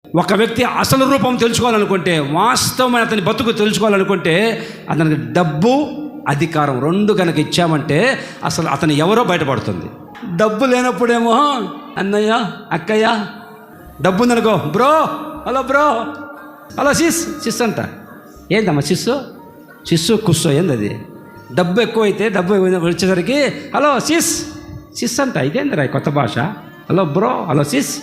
ఒక వ్యక్తి అసలు రూపం తెలుసుకోవాలనుకుంటే, వాస్తవమైన అతని బతుకు తెలుసుకోవాలనుకుంటే, అతనికి డబ్బు అధికారం రెండు కనుక ఇచ్చామంటే అసలు అతను ఎవరో బయటపడుతుంది. డబ్బు లేనప్పుడేమో అన్నయ్య అక్కయ్య, డబ్బు ఉందనుకో bro, hello bro, hello sis అంట. ఏందమ్మా సిస్సు కుస్సో ఏంది అది? డబ్బు ఎక్కువైతే డబ్బు వచ్చేసరికి హలో సిస్ అంట. ఇదేందిరా కొత్త భాష? Hello bro, hello sis.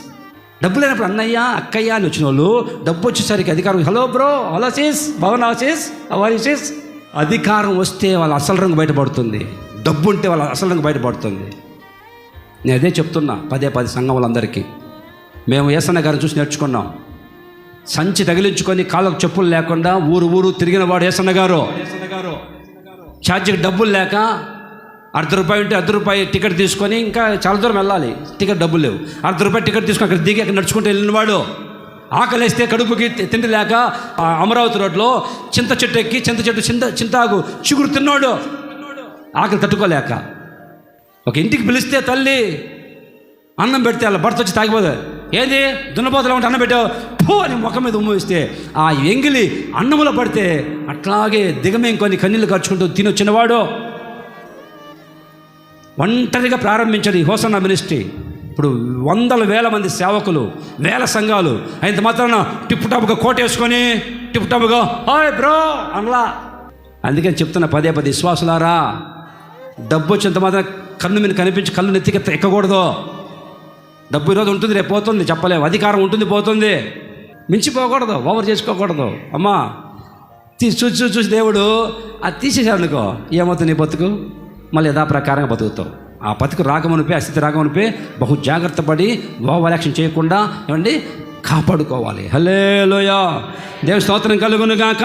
డబ్బు లేనప్పుడు అన్నయ్య అక్కయ్య అని వచ్చిన వాళ్ళు, డబ్బు వచ్చేసరికి అధికారం హలో బ్రో, హలో సిస్, బాగున్నావా సిస్, అవరి సిస్. అధికారం వస్తే వాళ్ళ అసలు రంగు బయటపడుతుంది, డబ్బు ఉంటే వాళ్ళ అసలు రంగు బయటపడుతుంది. నేను అదే చెప్తున్నా పదే సంఘం వాళ్ళందరికీ. మేము యేసన్న గారిని చూసి నేర్చుకున్నాం. సంచి తగిలించుకొని కాళ్ళకు చెప్పులు లేకుండా ఊరు తిరిగిన వాడు యేసన్న గారు. ఛార్జీకి డబ్బులు లేక ₹1 ఉంటే ₹1 టికెట్ తీసుకొని ఇంకా చాలా దూరం వెళ్ళాలి, టికెట్ డబ్బులు లేవు. ₹1 టికెట్ తీసుకొని అక్కడ దిగి అక్కడ నడుచుకుంటూ వెళ్ళినవాడు. ఆకలేస్తే కడుపుకి తిండి లేక అమరావతి రోడ్లో చింత చెట్టు ఎక్కి చింతాకు చిగురు తిన్నాడు, ఆకలి తట్టుకోలేక. ఒక ఇంటికి పిలిస్తే తల్లి అన్నం పెడితే అలా భర్త వచ్చి తాగిపోదు. ఏంది దున్నపోతలో ఉంటే అన్నం పెట్టావు పో అని ముఖం మీద ఉమ్మేస్తే ఆ ఎంగిలి అన్నములో పడితే అట్లాగే దిగమేంకొని కన్నీళ్ళు ఖర్చుకుంటూ తినొచ్చినవాడు. ఒంటరిగా ప్రారంభించాడు ఈ హోసన్నా మినిస్ట్రీ. ఇప్పుడు 100,000 మంది సేవకులు, 1000 సంఘాలు. అయినంత మాత్రాన టిప్పు టాప్గా కోట వేసుకొని టిప్పు టాప్గా హాయ్ బ్రో అనలా. అందుకని చెప్తున్నా పదే విశ్వాసులారా, డబ్బు వచ్చేంత మాత్రం కన్ను మీద కనిపించి కళ్ళు నెత్తికి ఎక్కకూడదు. డబ్బు ఈరోజు ఉంటుంది, రేపు పోతుంది, చెప్పలేము. అధికారం ఉంటుంది, పోతుంది. మించిపోకూడదు, ఓవర్ చేసుకోకూడదు. అమ్మా చూసి దేవుడు అది తీసేసాడు అనుకో, ఏమవుతుంది నీ బతుకు? మళ్ళీ యథాప్రకారంగా బతుకుతావు. ఆ బతుకు రాగమనిపే, ఆ స్థితి రాగమనిపే బహు జాగ్రత్త పడి ఓవర్ యాక్షన్ చేయకుండా ఏమండి కాపాడుకోవాలి. హల్లెలూయా, దేవుని స్తోత్రం కలుగును గాక.